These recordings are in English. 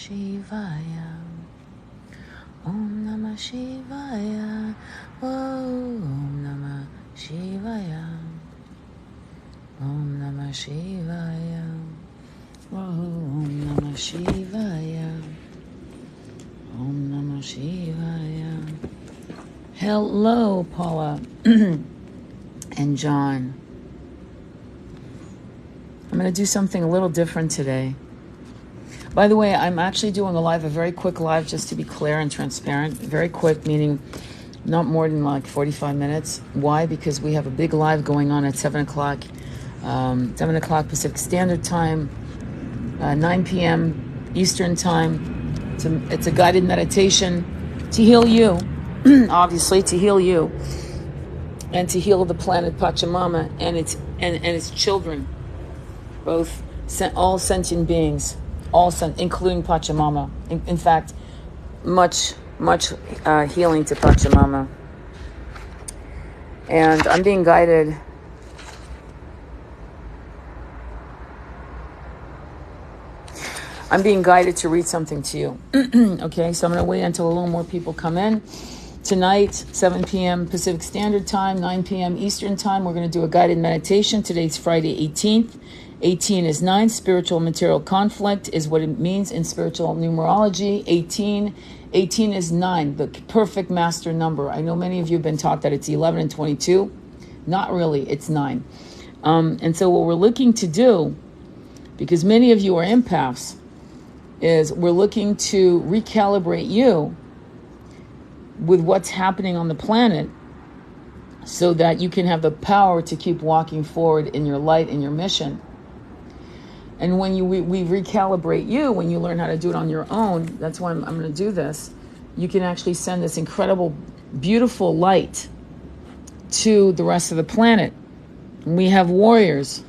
Shivaya. Om Namah Shivaya. Om Namah Shivaya. Om Namah Shivaya. Om Namah Shivaya. Om Namah Shivaya. Hello, Paula and John. I'm going to do something a little different today. By the way, I'm actually doing a very quick live, just to be clear and transparent. Very quick, meaning not more than like 45 minutes. Why? Because we have a big live going on at 7 o'clock, 7 o'clock Pacific Standard Time, 9 p.m. Eastern Time. It's a guided meditation to heal you, obviously, to heal you, and to heal the planet Pachamama and its children, both all sentient beings. Including Pachamama. In fact, much healing to Pachamama. And I'm being guided. To read something to you. Okay, so I'm going to wait until a little more people come in. Tonight, 7 p.m. Pacific Standard Time, 9 p.m. Eastern Time, we're going to do a guided meditation. Today's Friday 18th. 18 is 9. Spiritual material conflict is what it means in spiritual numerology. 18 is 9, the perfect master number. I know many of you have been taught that it's 11 and 22. Not really, it's 9. And so what we're looking to do, because many of you are empaths, is we're looking to recalibrate you with what's happening on the planet so that you can have the power to keep walking forward in your light and your mission. And when we recalibrate you, when you learn how to do it on your own, that's why I'm going to do this, you can actually send this incredible, beautiful light to the rest of the planet. And we have warriors,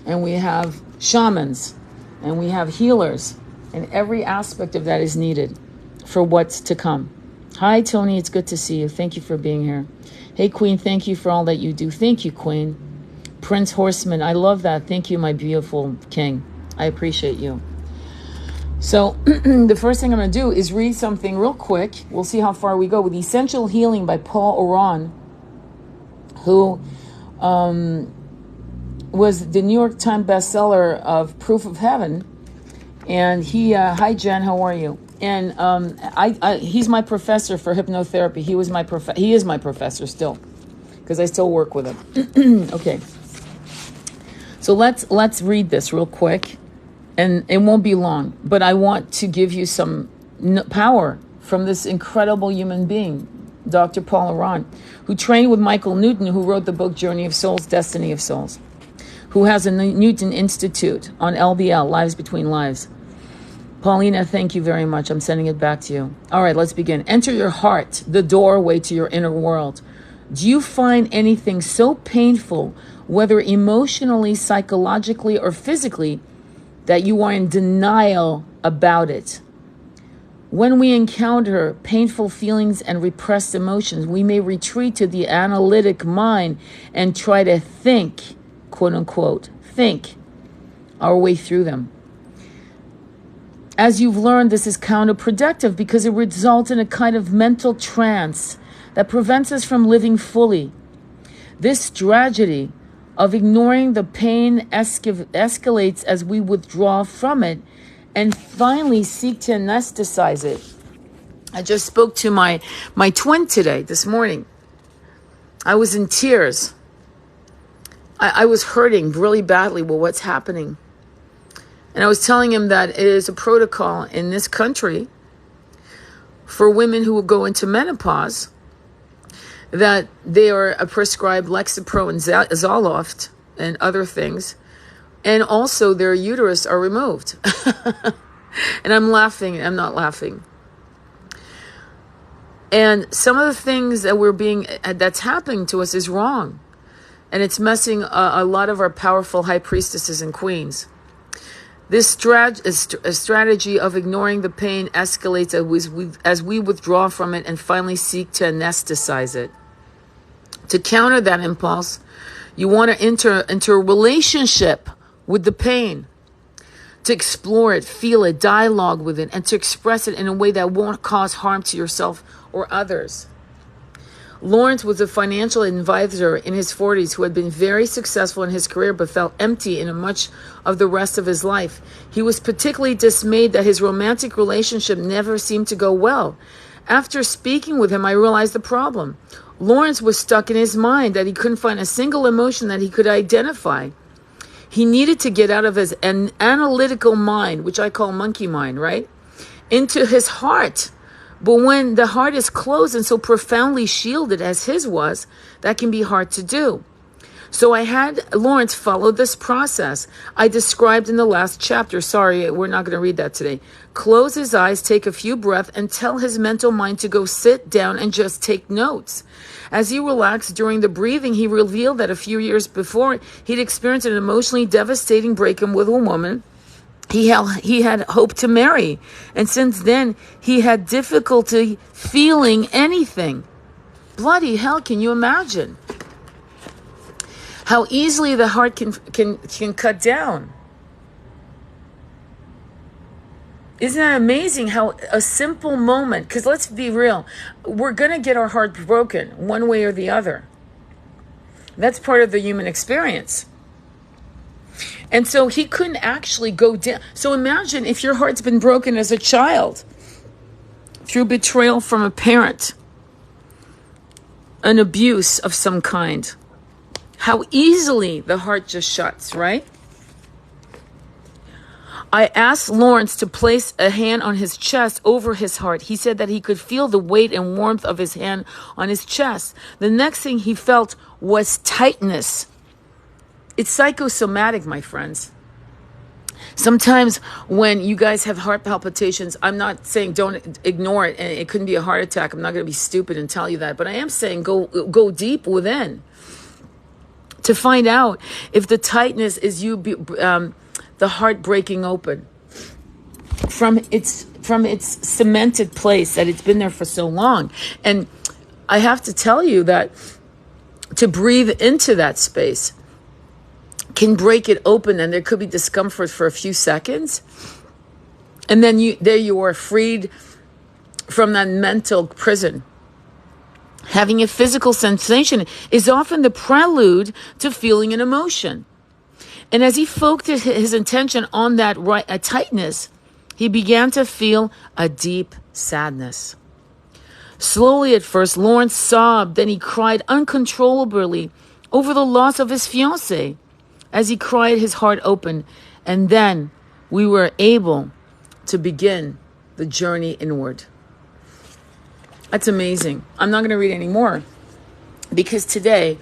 and we have shamans, and we have healers, and every aspect of that is needed for what's to come. Hi, Tony. It's good to see you. Thank you for being here. Hey, Queen. Thank you for all that you do. Thank you, Queen. Prince Horseman, I love that. Thank you, my beautiful king. I appreciate you. So the first thing I'm going to do is read something real quick. We'll see how far we go with Essential Healing by Paul Oran, who was the New York Times bestseller of Proof of Heaven. And he, hi Jen, how are you? And he's my professor for hypnotherapy. He is my professor still, because I still work with him. Okay. So let's read this real quick, and it won't be long, but I want to give you some power from this incredible human being, Dr. Paul Oran, who trained with Michael Newton, who wrote the book Journey of Souls, Destiny of Souls, who has a Newton Institute on LBL, Lives Between Lives. Paulina, thank you very much. I'm sending it back to you. All right, let's begin. Enter your heart, the doorway to your inner world. Do you find anything so painful, whether emotionally, psychologically, or physically, that you are in denial about it? When we encounter painful feelings and repressed emotions, we may retreat to the analytic mind and try to think, quote unquote, think our way through them. As you've learned, this is counterproductive because it results in a kind of mental trance that prevents us from living fully. This tragedy of ignoring the pain escalates as we withdraw from it and finally seek to anesthetize it. I just spoke to my twin this morning. I was in tears. I was hurting really badly with what's happening. And I was telling him that it is a protocol in this country for women who will go into menopause, that they are prescribed Lexapro and Zoloft and other things, and also their uterus are removed. And I'm laughing. I'm not laughing. And some of the things that's happening to us is wrong, and it's messing a lot of our powerful high priestesses and queens. This strategy of ignoring the pain escalates as we withdraw from it and finally seek to anesthetize it. To counter that impulse, you want to enter into a relationship with the pain. to explore it, feel it, dialogue with it, and to express it in a way that won't cause harm to yourself or others. Lawrence was a financial advisor in his 40s who had been very successful in his career but felt empty in much of the rest of his life. He was particularly dismayed that his romantic relationship never seemed to go well. After speaking with him, I realized the problem. Lawrence was stuck in his mind that he couldn't find a single emotion that he could identify. He needed to get out of his analytical mind, which I call monkey mind, right? Into his heart. But when the heart is closed and so profoundly shielded as his was, that can be hard to do. So I had Lawrence follow this process I described in the last chapter. Sorry, we're not going to read that today. Close his eyes, take a few breaths, and tell his mental mind to go sit down and just take notes. As he relaxed during the breathing, he revealed that a few years before, he'd experienced an emotionally devastating breakup with a woman he had hoped to marry. And since then, he had difficulty feeling anything. Bloody hell, can you imagine how easily the heart can cut down? Isn't that amazing how a simple moment, because let's be real, we're going to get our heart broken one way or the other. That's part of the human experience. And so he couldn't actually go down. So imagine if your heart's been broken as a child through betrayal from a parent, an abuse of some kind, how easily the heart just shuts, right? I asked Lawrence to place a hand on his chest over his heart. He said that he could feel the weight and warmth of his hand on his chest. The next thing he felt was tightness. It's psychosomatic, my friends. Sometimes when you guys have heart palpitations, I'm not saying don't ignore it, and it couldn't be a heart attack. I'm not going to be stupid and tell you that, but I am saying go deep within to find out if the tightness is the heart breaking open from its cemented place that it's been there for so long. And I have to tell you that to breathe into that space can break it open, and there could be discomfort for a few seconds. And then you are freed from that mental prison. Having a physical sensation is often the prelude to feeling an emotion. And as he focused his attention on that tightness, he began to feel a deep sadness. Slowly at first, Lawrence sobbed, then he cried uncontrollably over the loss of his fiancée. As he cried, his heart opened, and then we were able to begin the journey inward. That's amazing. I'm not going to read any more, because today,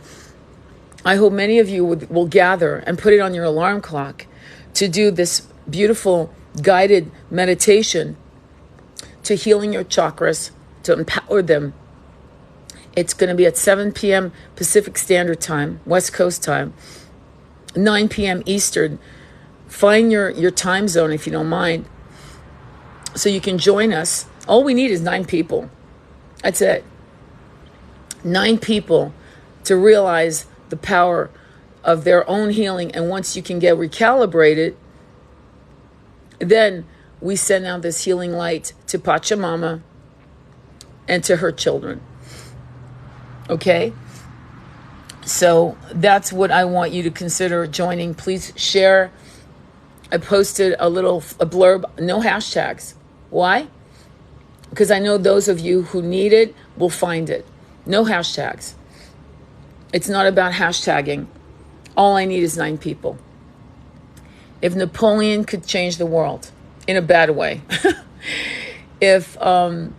I hope many of you will gather and put it on your alarm clock to do this beautiful guided meditation to healing your chakras, to empower them. It's going to be at 7 p.m. Pacific Standard Time, West Coast time, 9 p.m. Eastern. Find your time zone if you don't mind, so you can join us. All we need is 9 people. That's it. 9 people to realize the power of their own healing. And once you can get recalibrated, then we send out this healing light to Pachamama and to her children. Okay? So that's what I want you to consider joining. Please share. I posted a blurb, no hashtags. Why? Because I know those of you who need it will find it. No hashtags. It's not about hashtagging. All I need is 9 people. If Napoleon could change the world in a bad way, if Joan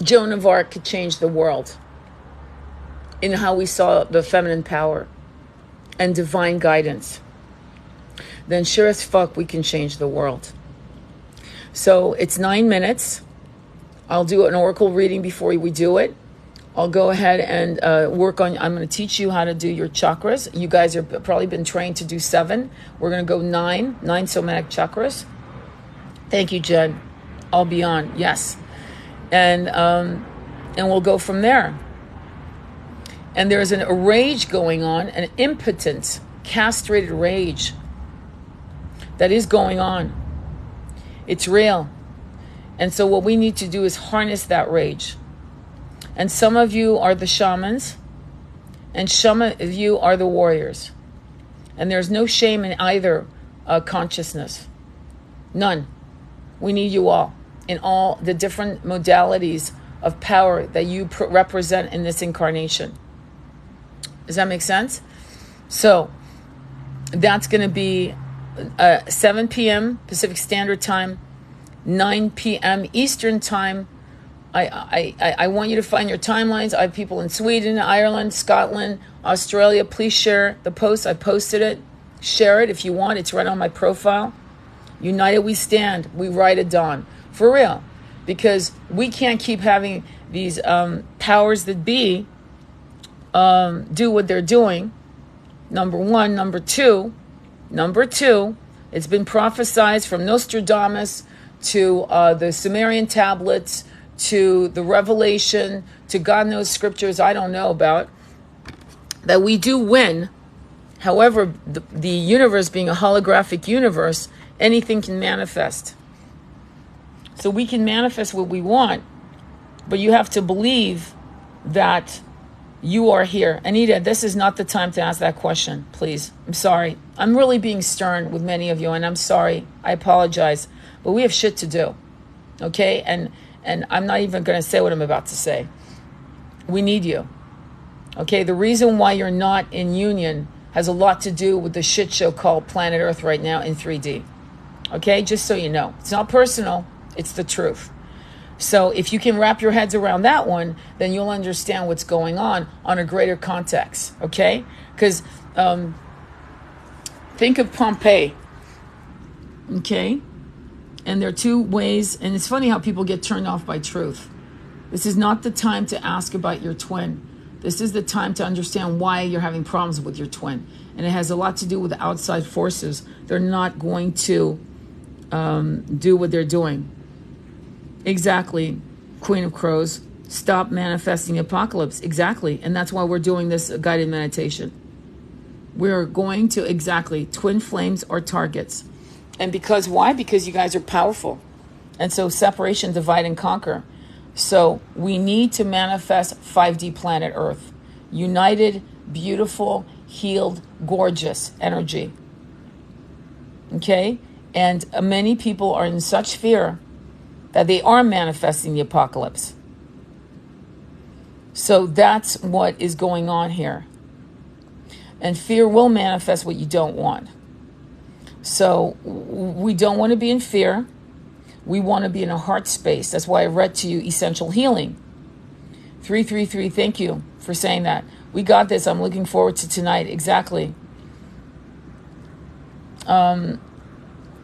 of Arc could change the world in how we saw the feminine power and divine guidance, then sure as fuck we can change the world. So it's 9 minutes. I'll do an oracle reading before we do it. I'll go ahead and work on, I'm going to teach you how to do your chakras. You guys have probably been trained to do 7. We're going to go 9 somatic chakras. Thank you, Jen. I'll be on, yes. And we'll go from there. And there's a rage going on, an impotent, castrated rage that is going on. It's real. And so what we need to do is harness that rage. And some of you are the shamans, and some of you are the warriors. And there's no shame in either consciousness. None. We need you all in all the different modalities of power that you represent in this incarnation. Does that make sense? So that's going to be 7 p.m. Pacific Standard Time, 9 p.m. Eastern Time. I want you to find your timelines. I have people in Sweden, Ireland, Scotland, Australia. Please share the post. I posted it. Share it if you want. It's right on my profile. United we stand. We ride at dawn. For real. Because we can't keep having these powers that be do what they're doing. Number one. Number two, it's been prophesized from Nostradamus to the Sumerian tablets to the Revelation to God knows scriptures I don't know about, that we do win. However, the universe being a holographic universe, anything can manifest. So we can manifest what we want, but you have to believe that you are here. Anita, this is not the time to ask that question, please. I'm sorry. I'm really being stern with many of you, and I'm sorry. I apologize. But we have shit to do, okay? And I'm not even going to say what I'm about to say. We need you, okay? The reason why you're not in union has a lot to do with the shit show called Planet Earth right now in 3D, okay? Just so you know. It's not personal. It's the truth. So if you can wrap your heads around that one, then you'll understand what's going on a greater context, okay? Because think of Pompeii, okay? And there are two ways, and it's funny how people get turned off by truth. This is not the time to ask about your twin. This is the time to understand why you're having problems with your twin. And it has a lot to do with the outside forces. They're not going to do what they're doing. Exactly, Queen of Crows. Stop manifesting the apocalypse. Exactly. And that's why we're doing this guided meditation. We're going to, exactly, twin flames are targets. And because why? Because you guys are powerful. And so separation, divide, and conquer. So we need to manifest 5D planet Earth. United, beautiful, healed, gorgeous energy. Okay? And many people are in such fear that they are manifesting the apocalypse. So that's what is going on here. And fear will manifest what you don't want. So we don't want to be in fear. We want to be in a heart space. That's why I read to you Essential Healing. 333, thank you for saying that. We got this. I'm looking forward to tonight. Exactly.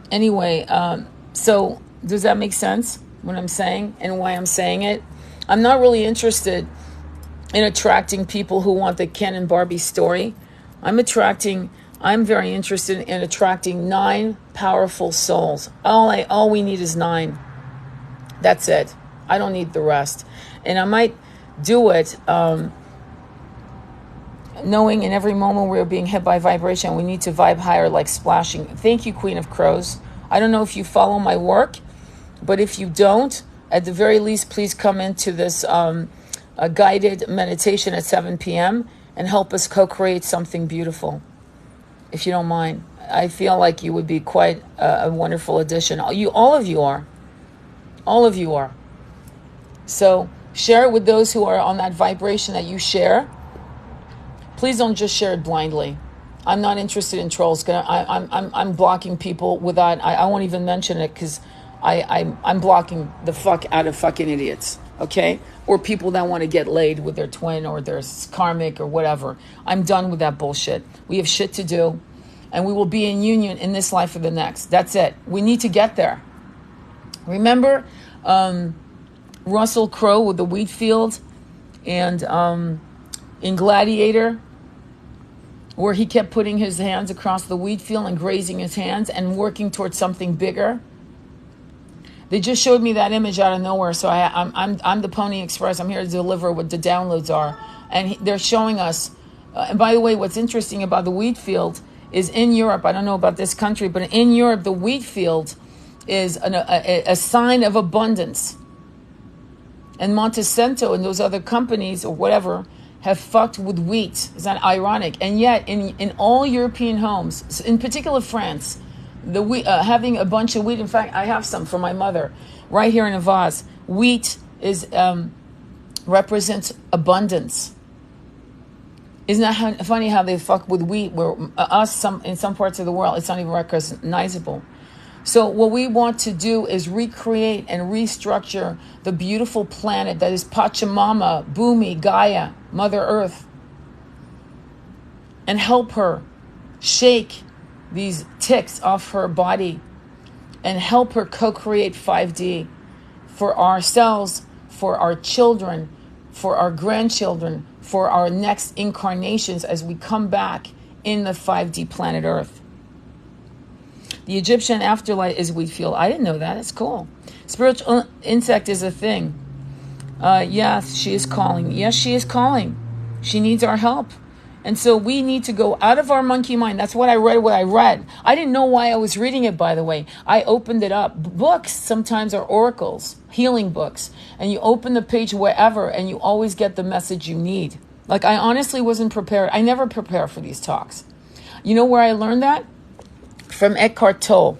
Anyway, so does that make sense, what I'm saying and why I'm saying it? I'm not really interested in attracting people who want the Ken and Barbie story. I'm very interested in attracting 9 powerful souls. All we need is 9. That's it. I don't need the rest. And I might do it knowing in every moment we're being hit by vibration, we need to vibe higher, like splashing. Thank you, Queen of Crows. I don't know if you follow my work, but if you don't, at the very least, please come into this guided meditation at 7 p.m. and help us co-create something beautiful. If you don't mind, I feel like you would be quite a wonderful addition. All of you are. So share it with those who are on that vibration that you share. Please don't just share it blindly. I'm not interested in trolls. I'm blocking people without. I won't even mention it because I'm blocking the fuck out of fucking idiots. Okay, or people that want to get laid with their twin or their karmic or whatever. I'm done with that bullshit. We have shit to do, and we will be in union in this life or the next. That's it. We need to get there. Remember Russell Crowe with the wheat field and in Gladiator, where he kept putting his hands across the wheat field and grazing his hands and working towards something bigger. They just showed me that image out of nowhere, so I'm the Pony Express. I'm here to deliver what the downloads are, and they're showing us. And by the way, what's interesting about the wheat field is in Europe. I don't know about this country, but in Europe, the wheat field is a sign of abundance. And Monsanto and those other companies or whatever have fucked with wheat. Is that ironic? And yet, in all European homes, in particular France, the wheat, having a bunch of wheat. In fact, I have some for my mother right here in a vase. Wheat is represents abundance. Isn't that funny how they fuck with wheat? Where in some parts of the world, it's not even recognizable. So what we want to do is recreate and restructure the beautiful planet that is Pachamama, Bhumi, Gaia, Mother Earth, and help her shake these ticks off her body and help her co-create 5D for ourselves, for our children, for our grandchildren, for our next incarnations as we come back in the 5D planet Earth. The Egyptian afterlife is wheat field. I didn't know that. It's cool. Spiritual insect is a thing. Yes, she is calling. Yes, she is calling. She needs our help. And so we need to go out of our monkey mind. That's what I read. I didn't know why I was reading it, by the way. I opened it up. Books sometimes are oracles, healing books. And you open the page wherever and you always get the message you need. Like, I honestly wasn't prepared. I never prepare for these talks. You know where I learned that? From Eckhart Tolle.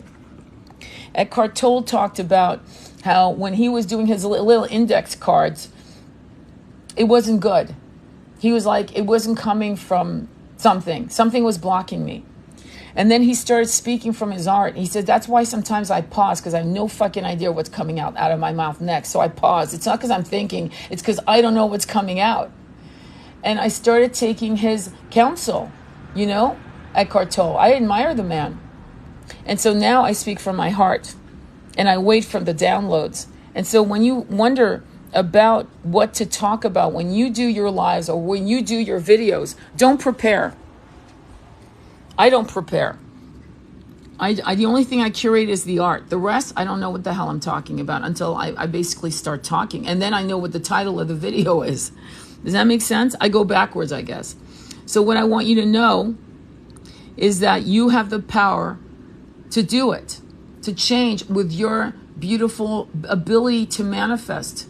Eckhart Tolle talked about how when he was doing his little index cards, it wasn't good. He was like, it wasn't coming from something. Something was blocking me. And then he started speaking from his heart. He said, that's why sometimes I pause, because I have no fucking idea what's coming out of my mouth next. So I pause. It's not because I'm thinking. It's because I don't know what's coming out. And I started taking his counsel, Eckhart Tolle. I admire the man. And so now I speak from my heart and I wait for the downloads. And so when you wonder about what to talk about, when you do your lives or when you do your videos, don't prepare. I don't prepare. The only thing I curate is the art. The rest, I don't know what the hell I'm talking about until I basically start talking. And then I know what the title of the video is. Does that make sense? I go backwards, I guess. So what I want you to know is that you have the power to do it, to change with your beautiful ability to manifest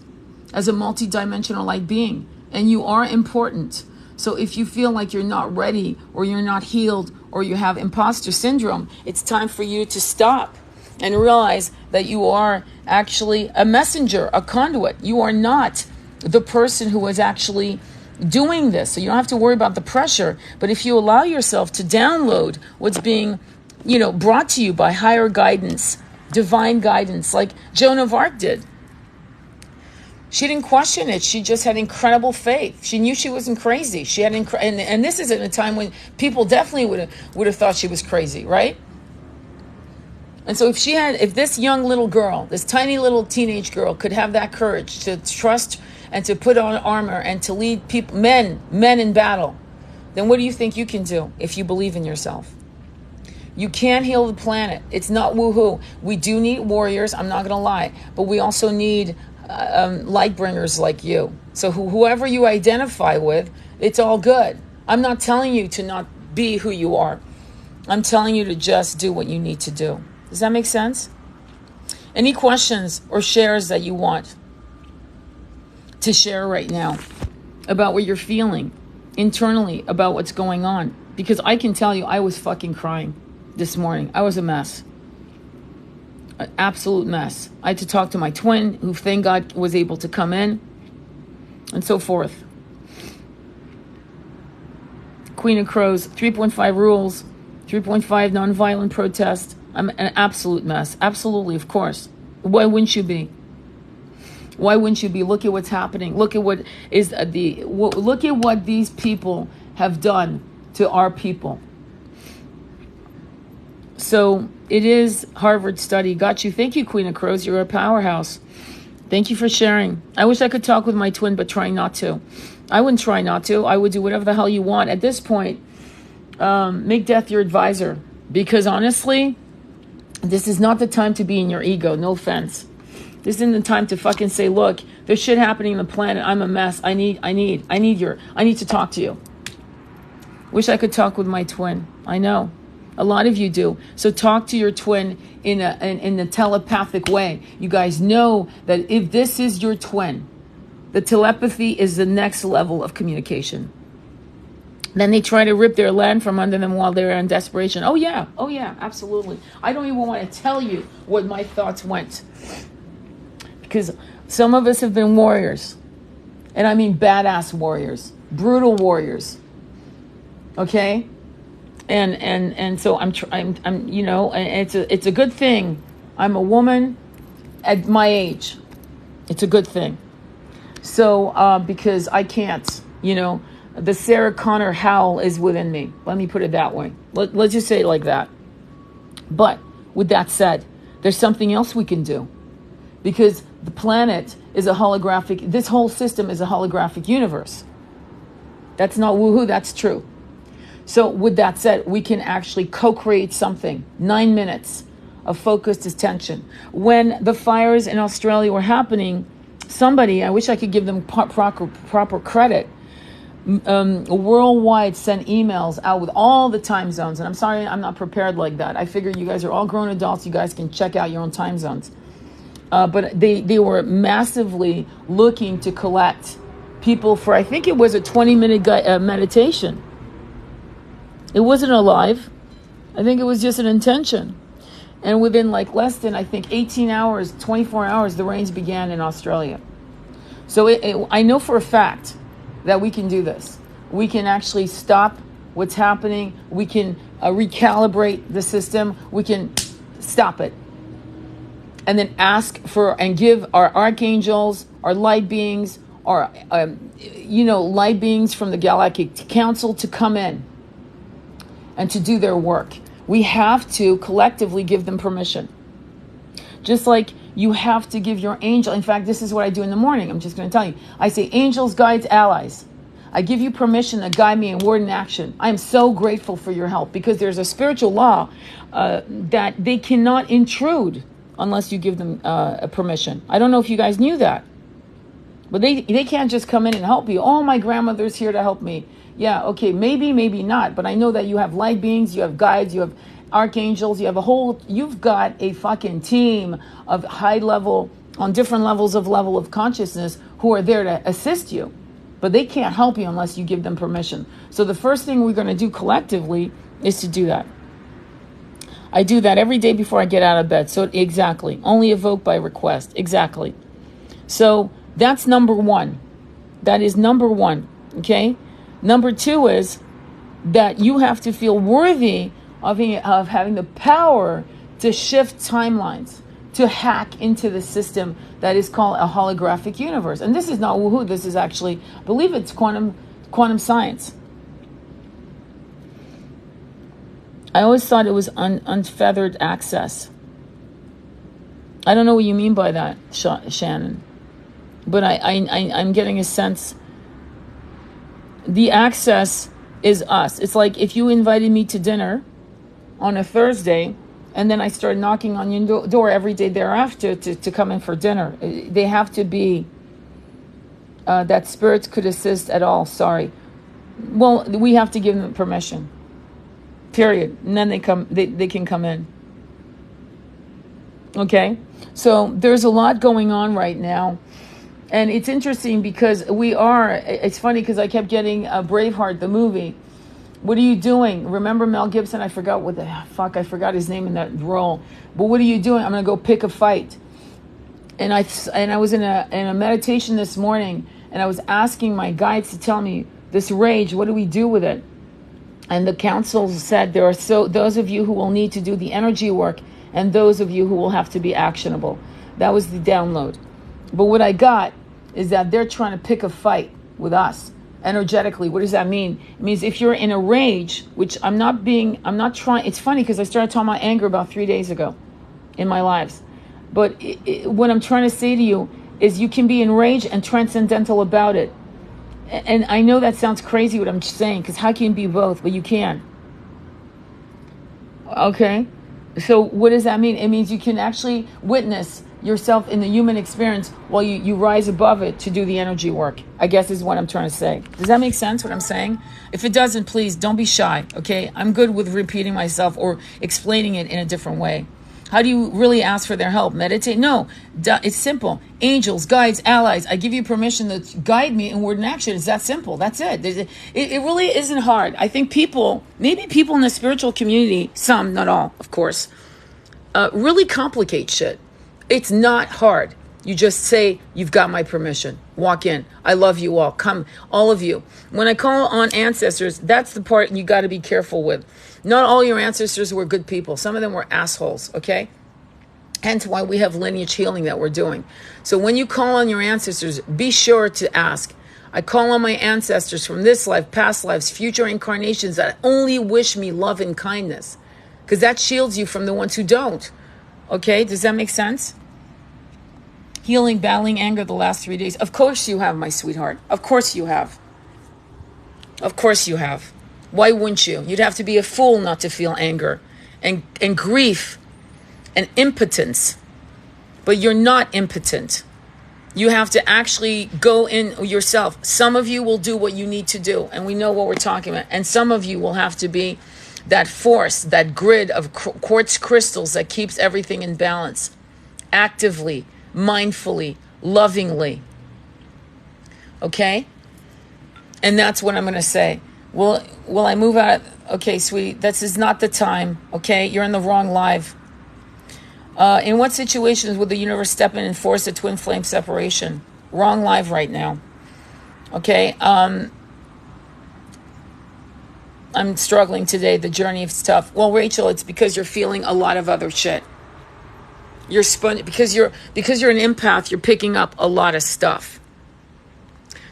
as a multidimensional light being. And you are important. So if you feel like you're not ready or you're not healed or you have imposter syndrome, it's time for you to stop and realize that you are actually a messenger, a conduit. You are not the person who is actually doing this. So you don't have to worry about the pressure. But if you allow yourself to download what's being brought to you by higher guidance, divine guidance, like Joan of Arc did. She didn't question it. She just had incredible faith. She knew she wasn't crazy. She had and this is at a time when people definitely would have thought she was crazy, right? And so if this young little girl, this tiny little teenage girl could have that courage to trust and to put on armor and to lead people, men in battle, then what do you think you can do if you believe in yourself? You can't heal the planet. It's not woohoo. We do need warriors, I'm not going to lie, but we also need light bringers like you. So whoever you identify with, it's all good. I'm not telling you to not be who you are. I'm telling you to just do what you need to do. Does that make sense? Any questions or shares that you want to share right now about what you're feeling internally about what's going on? Because I can tell you, I was fucking crying this morning. I was a mess. An absolute mess. I had to talk to my twin, who thank God was able to come in, and so forth. Queen of Crows, 3.5 rules, 3.5 nonviolent protest. I'm an absolute mess. Absolutely, of course. Why wouldn't you be? Why wouldn't you be? Look at what's happening. Look at what is look at what these people have done to our people. So it is Harvard study. Got you. Thank you, Queen of Crows. You're a powerhouse. Thank you for sharing. I wish I could talk with my twin, but trying not to. I wouldn't try not to. I would do whatever the hell you want. At this point, make death your advisor. Because honestly, this is not the time to be in your ego. No offense. This isn't the time to fucking say, look, there's shit happening on the planet. I'm a mess. I need to talk to you. Wish I could talk with my twin. I know. A lot of you do. So talk to your twin in a telepathic way. You guys know that if this is your twin, the telepathy is the next level of communication. Then they try to rip their land from under them while they're in desperation. Oh yeah, absolutely. I don't even want to tell you what my thoughts went. Because some of us have been warriors. And I mean badass warriors. Brutal warriors. Okay? And so I'm you know, and it's a good thing. I'm a woman at my age. It's a good thing. So because I can't, you know, the Sarah Connor howl is within me. Let me put it that way. Let's just say it like that. But with that said, there's something else we can do. Because the planet is a holographic, this whole system is a holographic universe. That's not woohoo, that's true. So with that said, we can actually co-create something. 9 minutes of focused attention. When the fires in Australia were happening, somebody, I wish I could give them proper credit, worldwide sent emails out with all the time zones. And I'm sorry, I'm not prepared like that. I figure you guys are all grown adults. You guys can check out your own time zones. But they were massively looking to collect people for, I think it was a 20-minute meditation. It wasn't a live. I think it was just an intention. And within like less than, I think, 18 hours, 24 hours, the rains began in Australia. So I know for a fact that we can do this. We can actually stop what's happening. We can recalibrate the system. We can stop it. And then ask for and give our archangels, our light beings, our, light beings from the Galactic Council to come in and to do their work. We have to collectively give them permission. Just like you have to give your angel. In fact, this is what I do in the morning. I'm just going to tell you. I say, angels, guides, allies. I give you permission to guide me in word and action. I am so grateful for your help because there's a spiritual law that they cannot intrude unless you give them permission. I don't know if you guys knew that. But they can't just come in and help you. Oh, my grandmother's here to help me. Yeah, okay, maybe not. But I know that you have light beings, you have guides, you have archangels, you've got a fucking team of high level, on different levels of consciousness who are there to assist you. But they can't help you unless you give them permission. So the first thing we're going to do collectively is to do that. I do that every day before I get out of bed. So exactly, only evoke by request. Exactly. So that's number one. That is number one. Okay. Number two is that you have to feel worthy of having the power to shift timelines, to hack into the system that is called a holographic universe. And this is not woohoo. This is actually, I believe it's quantum science. I always thought it was unfeathered access. I don't know what you mean by that, Shannon. But I'm getting a sense. The access is us. It's like if you invited me to dinner on a Thursday, and then I started knocking on your door every day thereafter to come in for dinner. They have to be, that spirits could assist at all, sorry. Well, we have to give them permission. Period. And then they can come in. Okay? So there's a lot going on right now. And it's interesting because it's funny because I kept getting Braveheart, the movie. What are you doing? Remember Mel Gibson? I forgot I forgot his name in that role. But what are you doing? I'm going to go pick a fight. And I was in a meditation this morning, and I was asking my guides to tell me, this rage, what do we do with it? And the council said there are those of you who will need to do the energy work and those of you who will have to be actionable. That was the download. But what I got is that they're trying to pick a fight with us energetically. What does that mean? It means if you're in a rage, which I'm not trying, it's funny because I started talking about anger about 3 days ago in my lives. But what I'm trying to say to you is you can be enraged and transcendental about it. And I know that sounds crazy what I'm saying, because how can you be both? But you can. Okay? So what does that mean? It means you can actually witness yourself in the human experience while you rise above it to do the energy work, I guess is what I'm trying to say. Does that make sense what I'm saying? If it doesn't, please don't be shy, okay? I'm good with repeating myself or explaining it in a different way. How do you really ask for their help? Meditate? No, it's simple. Angels, guides, allies, I give you permission to guide me in word and action. It's that simple. That's it. It really isn't hard. I think maybe people in the spiritual community, some, not all, of course, really complicate shit. It's not hard. You just say, you've got my permission. Walk in. I love you all. Come, all of you. When I call on ancestors, that's the part you got to be careful with. Not all your ancestors were good people. Some of them were assholes, okay? Hence why we have lineage healing that we're doing. So when you call on your ancestors, be sure to ask, I call on my ancestors from this life, past lives, future incarnations that only wish me love and kindness. Because that shields you from the ones who don't. Okay, does that make sense? Healing, battling anger the last 3 days. Of course you have, my sweetheart. Of course you have. Of course you have. Why wouldn't you? You'd have to be a fool not to feel anger and grief and impotence. But you're not impotent. You have to actually go in yourself. Some of you will do what you need to do, and we know what we're talking about. And some of you will have to be that force, that grid of quartz crystals that keeps everything in balance. Actively, mindfully, lovingly. Okay? And that's what I'm going to say. Will I move out? Okay, sweetie, this is not the time. Okay? You're in the wrong live. In what situations would the universe step in and force a twin flame separation? Wrong live right now. Okay? I'm struggling today. The journey is tough. Well, Rachel, it's because you're feeling a lot of other shit. Because you're an empath, you're picking up a lot of stuff.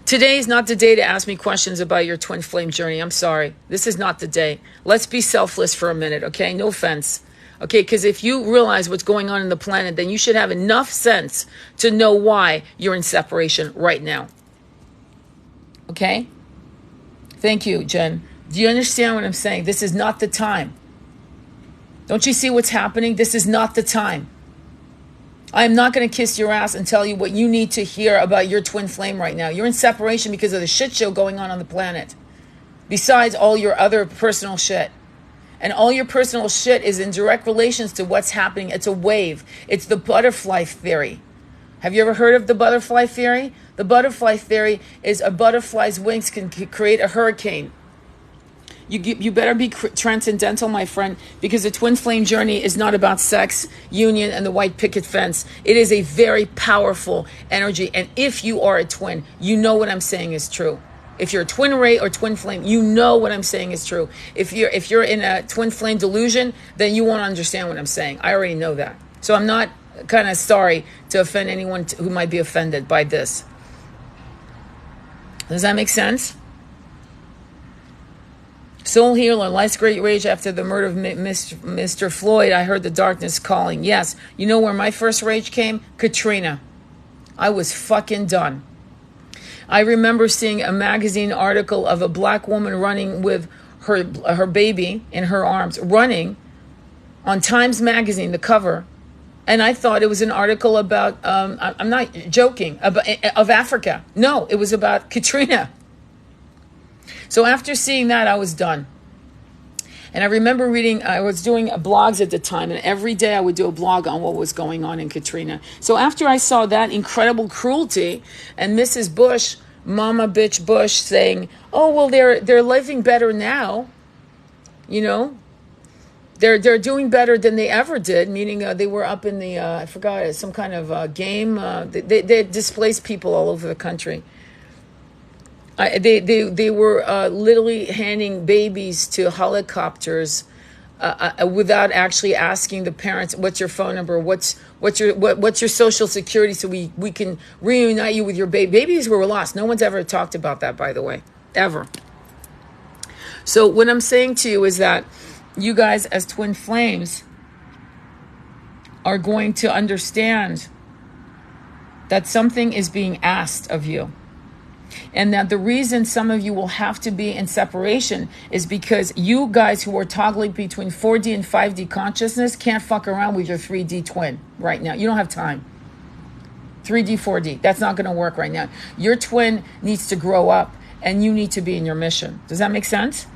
Today is not the day to ask me questions about your twin flame journey. I'm sorry. This is not the day. Let's be selfless for a minute, okay? No offense. Okay, because if you realize what's going on in the planet, then you should have enough sense to know why you're in separation right now. Okay? Thank you, Jen. Do you understand what I'm saying? This is not the time. Don't you see what's happening? This is not the time. I am not going to kiss your ass and tell you what you need to hear about your twin flame right now. You're in separation because of the shit show going on the planet. Besides all your other personal shit. And all your personal shit is in direct relations to what's happening. It's a wave. It's the butterfly theory. Have you ever heard of the butterfly theory? The butterfly theory is a butterfly's wings can create a hurricane. You better be transcendental, my friend, because the twin flame journey is not about sex, union, and the white picket fence. It is a very powerful energy. And if you are a twin, you know what I'm saying is true. If you're a twin ray or twin flame, you know what I'm saying is true. If you're in a twin flame delusion, then you won't understand what I'm saying. I already know that. So I'm not kind of sorry to offend anyone who might be offended by this. Does that make sense? Soul healer, life's great rage after the murder of Mr. Floyd. I heard the darkness calling. Yes. You know where my first rage came? Katrina. I was fucking done. I remember seeing a magazine article of a black woman running with her baby in her arms, running on Times Magazine, the cover. And I thought it was an article about, I'm not joking, of Africa. No, it was about Katrina. So after seeing that, I was done. And I remember reading, I was doing blogs at the time, and every day I would do a blog on what was going on in Katrina. So after I saw that incredible cruelty, and Mrs. Bush, Mama Bitch Bush, saying, oh, well, they're living better now, you know. They're doing better than they ever did, meaning they were up in the, I forgot, some kind of game. They displaced people all over the country. They were literally handing babies to helicopters without actually asking the parents, what's your phone number, what's your social security, so we can reunite you with your baby. Babies were lost. No one's ever talked about that, by the way, ever. So what I'm saying to you is that you guys as twin flames are going to understand that something is being asked of you. And that the reason some of you will have to be in separation is because you guys who are toggling between 4D and 5D consciousness can't fuck around with your 3D twin right now. You don't have time. 3D, 4D. That's not going to work right now. Your twin needs to grow up, and you need to be in your mission. Does that make sense?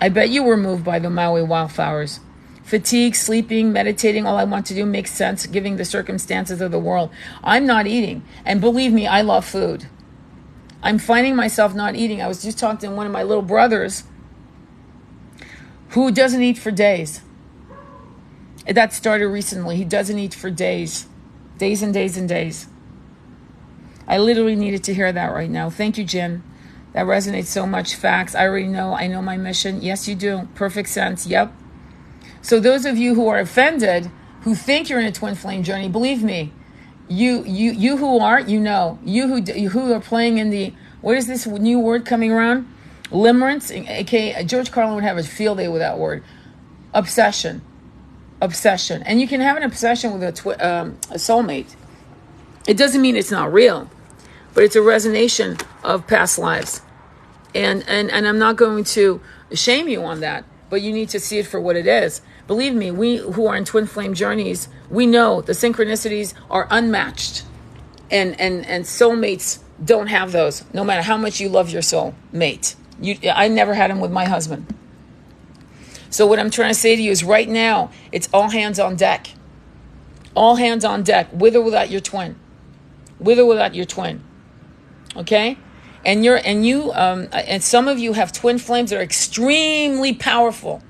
I bet you were moved by the Maui wildflowers. Fatigue, sleeping, meditating, all I want to do makes sense given the circumstances of the world. I'm not eating. And believe me, I love food. I'm finding myself not eating. I was just talking to one of my little brothers who doesn't eat for days. That started recently. He doesn't eat for days. Days and days and days. I literally needed to hear that right now. Thank you, Jen. That resonates so much. Facts. I already know. I know my mission. Yes, you do. Perfect sense. Yep. So those of you who are offended, who think you're in a twin flame journey, believe me, you who aren't, you know. You who are playing in the, what is this new word coming around? Limerence, aka George Carlin would have a field day with that word. Obsession. And you can have an obsession with a soulmate. It doesn't mean it's not real, but it's a resonation of past lives. And I'm not going to shame you on that, but you need to see it for what it is. Believe me, we who are in twin flame journeys, we know the synchronicities are unmatched. And soulmates don't have those, no matter how much you love your soulmate. I never had them with my husband. So what I'm trying to say to you is right now, it's all hands on deck. All hands on deck, with or without your twin. With or without your twin. Okay? And some of you have twin flames that are extremely powerful.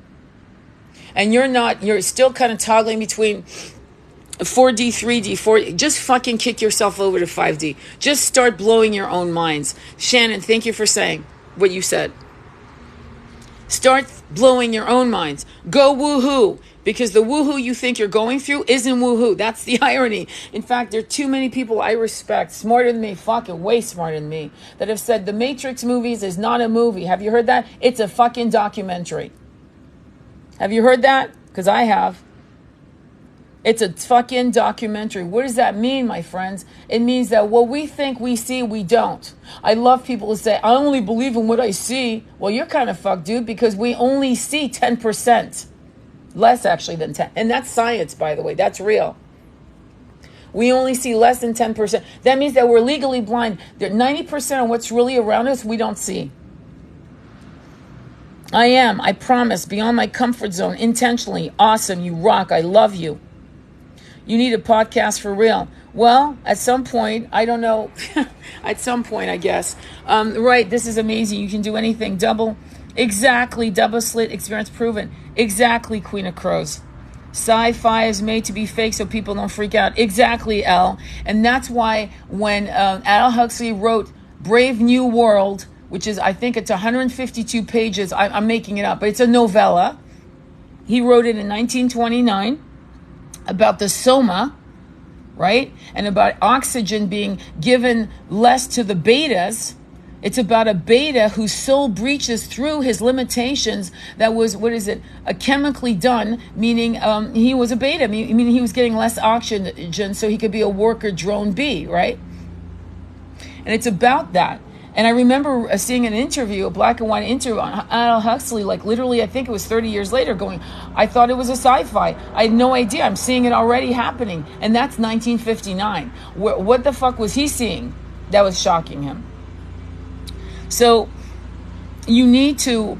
And you're still kind of toggling between 4D, 3D, 4D. Just fucking kick yourself over to 5D. Just start blowing your own minds. Shannon, thank you for saying what you said. Start blowing your own minds. Go woohoo. Because the woohoo you think you're going through isn't woohoo. That's the irony. In fact, there are too many people I respect, smarter than me, fucking way smarter than me, that have said the Matrix movies is not a movie. Have you heard that? It's a fucking documentary. Have you heard that? Because I have. It's a fucking documentary. What does that mean, my friends? It means that what we think we see, we don't. I love people who say, I only believe in what I see. Well, you're kind of fucked, dude, because we only see 10%. Less, actually, than 10. And that's science, by the way. That's real. We only see less than 10%. That means that we're legally blind. 90% of what's really around us, we don't see. I promise, beyond my comfort zone, intentionally. Awesome, you rock, I love you. You need a podcast for real. Well, at some point, I don't know. At some point, I guess. Right, this is amazing. You can do anything. Exactly, double slit experience proven. Exactly, Queen of Crows. Sci-fi is made to be fake so people don't freak out. Exactly, Elle. And that's why when Aldous Huxley wrote Brave New World, which is, I think it's 152 pages. I'm making it up, but it's a novella. He wrote it in 1929 about the soma, right? And about oxygen being given less to the betas. It's about a beta whose soul breaches through his limitations. That was, chemically done, meaning he was a beta, meaning he was getting less oxygen so he could be a worker drone bee, right? And it's about that. And I remember seeing an interview, a black and white interview on Aldous Huxley, like literally, I think it was 30 years later, going, I thought it was a sci-fi. I had no idea. I'm seeing it already happening. And that's 1959. What the fuck was he seeing that was shocking him? So you need to,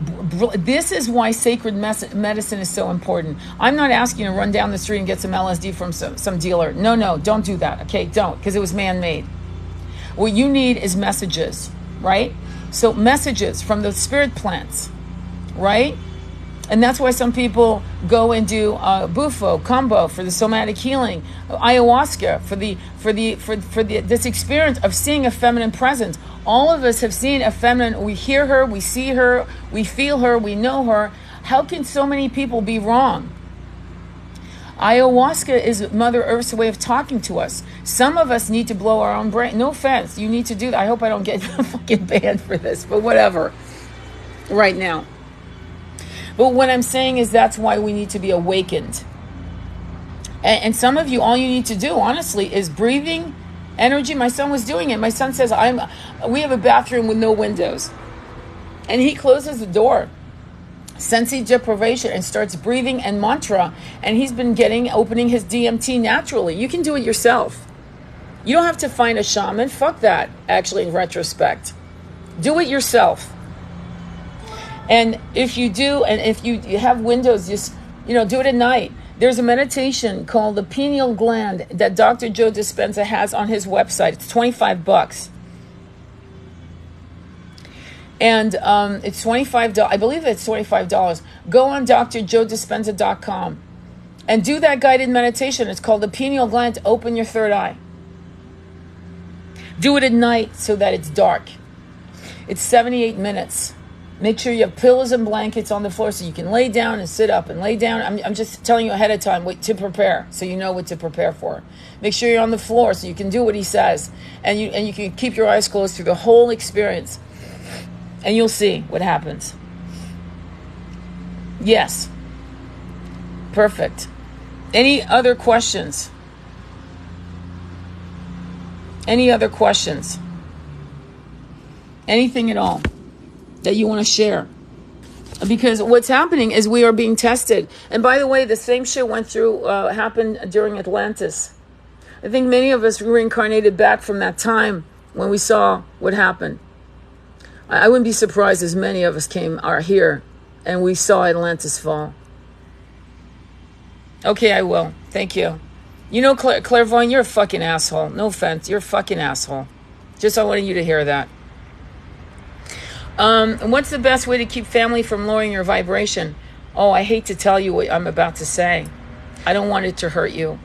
this is why sacred medicine is so important. I'm not asking you to run down the street and get some LSD from some dealer. No, don't do that. Okay, don't, because it was man-made. What you need is messages, right? So messages from the spirit plants, right? And that's why some people go and do bufo, combo for the somatic healing, ayahuasca for this experience of seeing a feminine presence. All of us have seen a feminine. We hear her, we see her, we feel her, we know her. How can so many people be wrong? Ayahuasca is Mother Earth's way of talking to us. Some of us need to blow our own brain. No offense, you need to do that. I hope I don't get fucking banned for this, but whatever. Right now. But what I'm saying is that's why we need to be awakened. And some of you, all you need to do, honestly, is breathing energy. My son was doing it. My son says, we have a bathroom with no windows. And he closes the door, sensory deprivation, and starts breathing and mantra. And he's been opening his DMT naturally. You can do it yourself. You don't have to find a shaman. Fuck that, actually, in retrospect. Do it yourself. And if you do, and if you have windows, just, do it at night. There's a meditation called the pineal gland that Dr. Joe Dispenza has on his website. It's $25. And it's $25. I believe it's $25. Go on drjoedispenza.com and do that guided meditation. It's called the pineal gland to open your third eye. Do it at night so that it's dark. It's 78 minutes. Make sure you have pillows and blankets on the floor so you can lay down and sit up and lay down. I'm just telling you ahead of time what to prepare, so you know what to prepare for. Make sure you're on the floor so you can do what he says. And you can keep your eyes closed through the whole experience. And you'll see what happens. Yes. Perfect. Any other questions? Any other questions? Anything at all that you want to share? Because what's happening is we are being tested. And by the way, the same shit happened during Atlantis. I think many of us reincarnated back from that time when we saw what happened. I wouldn't be surprised as many of us are here and we saw Atlantis fall. Okay, I will. Thank you. Clairvoyant, you're a fucking asshole. No offense. You're a fucking asshole. Just I wanted you to hear that. What's the best way to keep family from lowering your vibration? Oh, I hate to tell you what I'm about to say. I don't want it to hurt you.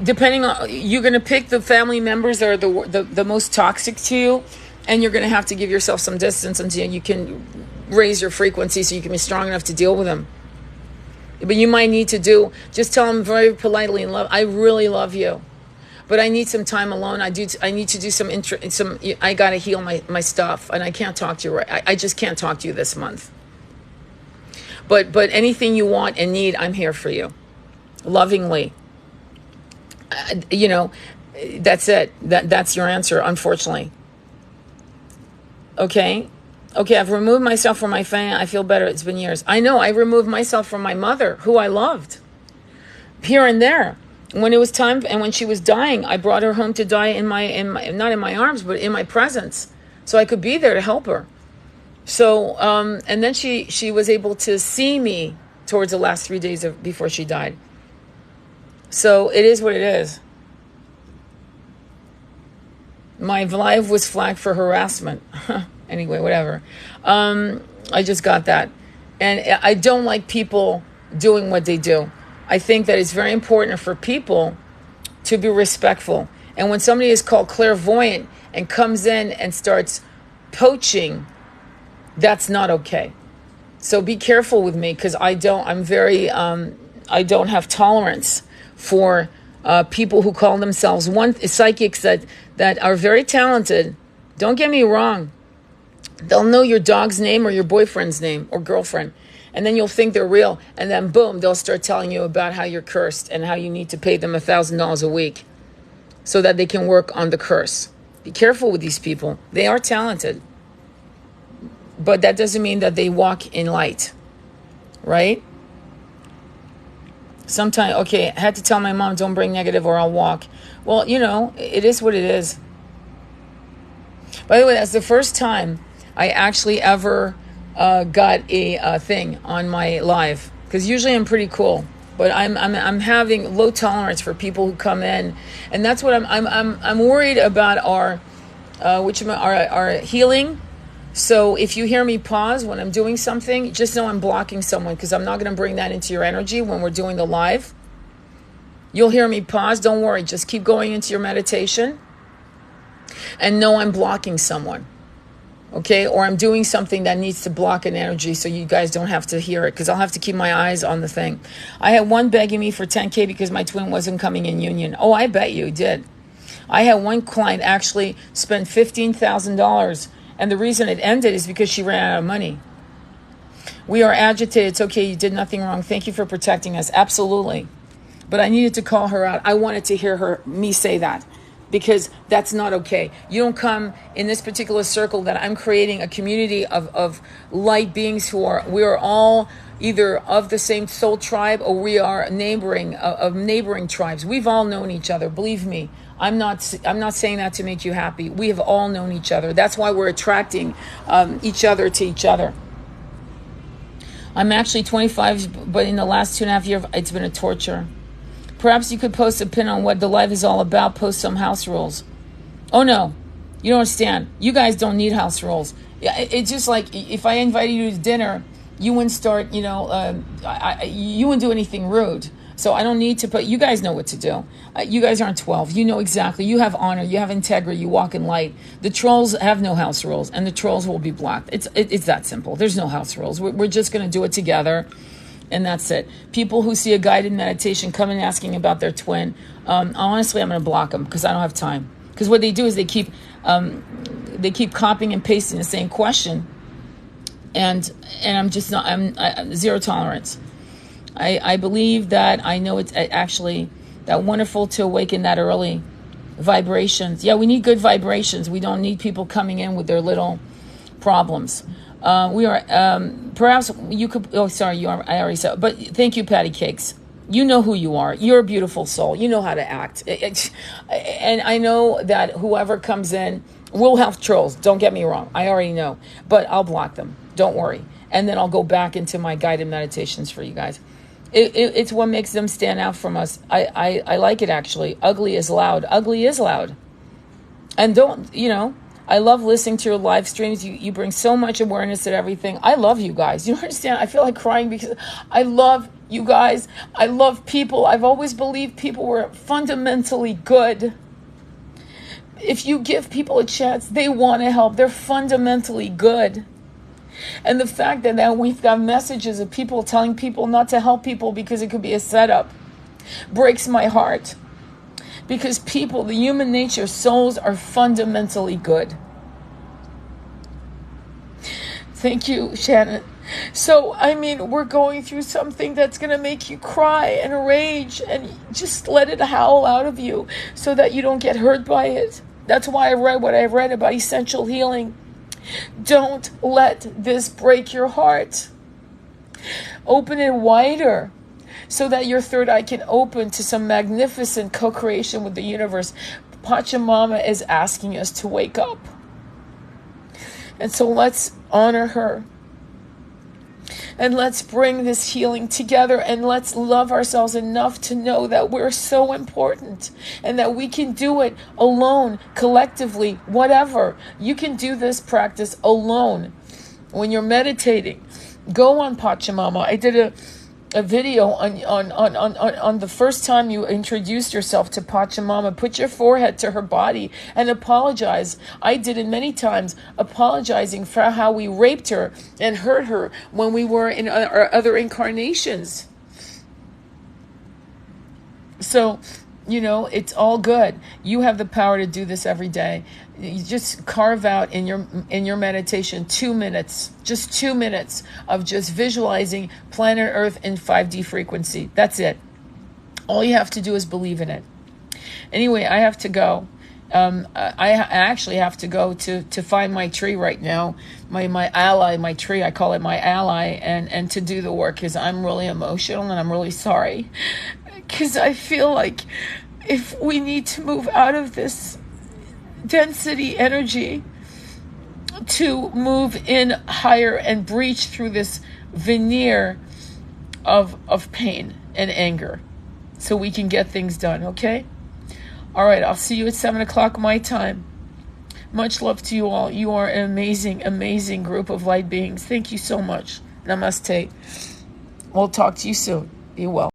Depending on, you're going to pick the family members that are the most toxic to you, and you're going to have to give yourself some distance until you can raise your frequency so you can be strong enough to deal with them. But you might need to just tell them very politely and love, I really love you, but I need some time alone. I need to do some I got to heal my stuff, and I can't talk to you I just can't talk to you this month. But anything you want and need, I'm here for you. Lovingly. That's it. That's your answer, unfortunately. Okay, I've removed myself from my family. I feel better. It's been years. I know. I removed myself from my mother, who I loved. Here and there. When it was time, and when she was dying, I brought her home to die in my not in my arms, but in my presence, so I could be there to help her. So, and then she was able to see me towards the last 3 days before she died. So it is what it is. My life was flagged for harassment. Anyway, whatever. I just got that. And I don't like people doing what they do. I think that it's very important for people to be respectful. And when somebody is called clairvoyant and comes in and starts poaching, that's not okay. So be careful with me, because I don't have tolerance for people who call themselves psychics that are very talented. Don't get me wrong. They'll know your dog's name or your boyfriend's name or girlfriend, and then you'll think they're real, and then boom, they'll start telling you about how you're cursed and how you need to pay them $1,000 a week so that they can work on the curse. Be careful with these people. They are talented, but that doesn't mean that they walk in light, right? Sometimes, okay, I had to tell my mom, don't bring negative or I'll walk. Well, it is what it is. By the way, that's the first time I actually ever got a thing on my live, because usually I'm pretty cool, but I'm having low tolerance for people who come in, and that's what I'm worried about our healing. So if you hear me pause when I'm doing something, just know I'm blocking someone, because I'm not going to bring that into your energy when we're doing the live. You'll hear me pause. Don't worry. Just keep going into your meditation and know I'm blocking someone. Okay? Or I'm doing something that needs to block an energy so you guys don't have to hear it, because I'll have to keep my eyes on the thing. I had one begging me for $10K because my twin wasn't coming in union. Oh, I bet you did. I had one client actually spend $15,000. And the reason it ended is because she ran out of money. We are agitated. It's okay. You did nothing wrong. Thank you for protecting us. Absolutely. But I needed to call her out. I wanted to hear me say that. because that's not okay. You don't come in this particular circle that I'm creating a community of light beings we are all either of the same soul tribe, or we are neighboring of neighboring tribes. We've all known each other. Believe me, I'm not saying that to make you happy. We have all known each other. That's why we're attracting each other to each other. I'm actually 25, but in the last 2.5 years, it's been a torture. Perhaps you could post a pin on what the life is all about. Post some house rules. Oh no, you don't understand. You guys don't need house rules. It's just like if I invited you to dinner, you wouldn't start, you wouldn't do anything rude. So I don't need to put, you guys know what to do. You guys aren't 12. You know exactly. You have honor. You have integrity. You walk in light. The trolls have no house rules, and the trolls will be blocked. It's that simple. There's no house rules. We're just going to do it together, and that's it. People who see a guided meditation come in asking about their twin, honestly, I'm going to block them because I don't have time. Because what they do is they keep copying and pasting the same question, and I'm just not. I'm zero tolerance. I believe that I know it's actually that wonderful to awaken that early vibrations. Yeah, we need good vibrations. We don't need people coming in with their little problems. We are, perhaps you could, oh, sorry, you are, I already said, but thank you, Patty Cakes. You know who you are. You're a beautiful soul. You know how to act. And I know that whoever comes in will have trolls. Don't get me wrong. I already know, but I'll block them. Don't worry. And then I'll go back into my guided meditations for you guys. It's what makes them stand out from us. I like it, actually. Ugly is loud. Ugly is loud. And I love listening to your live streams. You bring so much awareness at everything. I love you guys. You understand? I feel like crying because I love you guys. I love people. I've always believed people were fundamentally good. If you give people a chance, they want to help. They're fundamentally good. And the fact that now we've got messages of people telling people not to help people because it could be a setup breaks my heart. Because people, the human nature, souls are fundamentally good. Thank you, Shannon. So, we're going through something that's going to make you cry and rage, and just let it howl out of you so that you don't get hurt by it. That's why I read what I read about essential healing. Don't let this break your heart. Open it wider so that your third eye can open to some magnificent co-creation with the universe. Pachamama is asking us to wake up. And so let's honor her. And let's bring this healing together, and let's love ourselves enough to know that we're so important and that we can do it alone, collectively, whatever. You can do this practice alone. When you're meditating, go on Pachamama. I did a video on the first time you introduced yourself to Pachamama. Put your forehead to her body and apologize. I did it many times, apologizing for how we raped her and hurt her when we were in our other incarnations. So, it's all good. You have the power to do this every day. You just carve out in your meditation 2 minutes, just 2 minutes of just visualizing planet Earth in 5D frequency. That's it. All you have to do is believe in it. Anyway, I have to go. I actually have to go to find my tree right now, my ally, my tree. I call it my ally, and to do the work, because I'm really emotional and I'm really sorry. Because I feel like if we need to move out of this density energy to move in higher and breach through this veneer of pain and anger, so we can get things done, okay? All right, I'll see you at 7 o'clock my time. Much love to you all. You are an amazing, amazing group of light beings. Thank you so much. Namaste. We'll talk to you soon. Be well.